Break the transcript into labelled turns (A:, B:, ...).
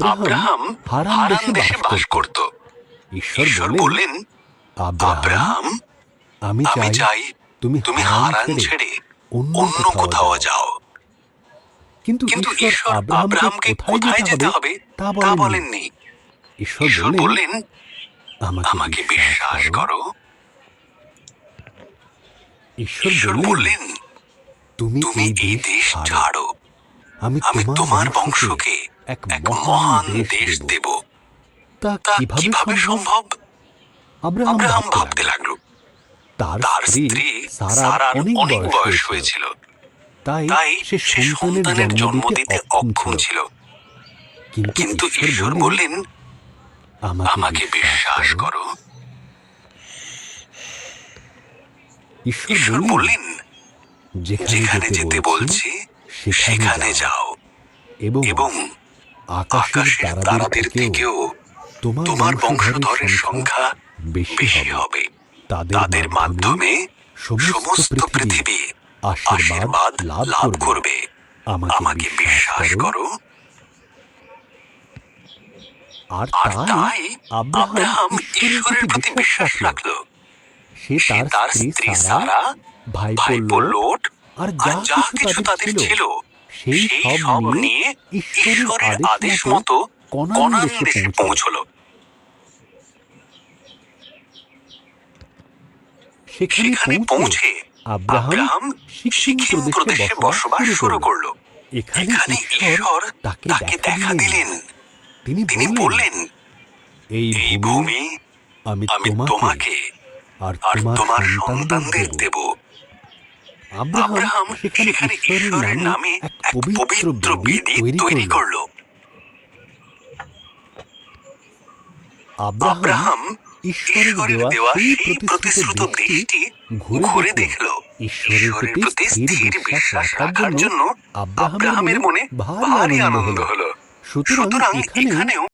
A: Abraham হারান দেশে বাস করত। ঈশ্বর বললেন, আব্রাহাম, আমি চাই তুমি হারান ছেড়ে অন্য কোথাও যাও। কিন্তু ঈশ্বর আব্রাহামকে কোথায় যেতে হবে তা বলেননি। ঈশ্বর বললেন, আমাকে বিশ্বাস করো। ঈশ্বর বললেন, তুমি এই দেশ ছাড়ো, আমি তোমার বংশকে এক মহান দেশ দেব। তা কিভাবে সম্ভব? আব্রাহাম ভাবতে লাগলো। তার স্ত্রী সারার অনেক বয়স হয়েছিল, তাই সে সন্তানের জন্ম দিতে অক্ষম ছিল। কিন্তু ঈশ্বর বললেন, আমাকে বিশ্বাস করো। ঈশ্বর বললেন, যেখানে যেতে বলছি সেখানে যাও, এবং আকাশের তারাদের থেকেও তোমার বংশধরের সংখ্যা বেশি হবে। তাদের মাধ্যমে সমস্ত পৃথিবী আশীর্বাদ লাভ করবে। আমাকে বিশ্বাস করো। আর তাই আব্রাহাম ঈশ্বরের প্রতি বিশ্বাস রাখল। সে তার স্ত্রী সারা, ভাইপো লোট আর যা কিছু তাদের ছিল সেই সব নিয়ে ঈশ্বরের আদেশ মতো কনান দেশে পৌঁছল। সেখানে পৌঁছে আব্রাহাম সিকিম প্রদেশে বসবাস শুরু করল। এখানে ঈশ্বর তাকে দেখা দিলেন। তিনি বললেন, এই ভূমি আমি তোমাকে আর তোমার সন্তানদের দেব। আব্রাহাম সেখানে ঈশ্বরের নামে এক পবিত্র বেদি তৈরি করল। আব্রাহাম ঈশ্বরের দেওয়া সেই প্রতিশ্রুত দেশটি ঘুরে দেখল। ঈশ্বরের প্রতি স্থির বিশ্বাস রাখার জন্য আব্রাহামের মনে ভারী আনন্দ হলো। সুতরাং এখানেও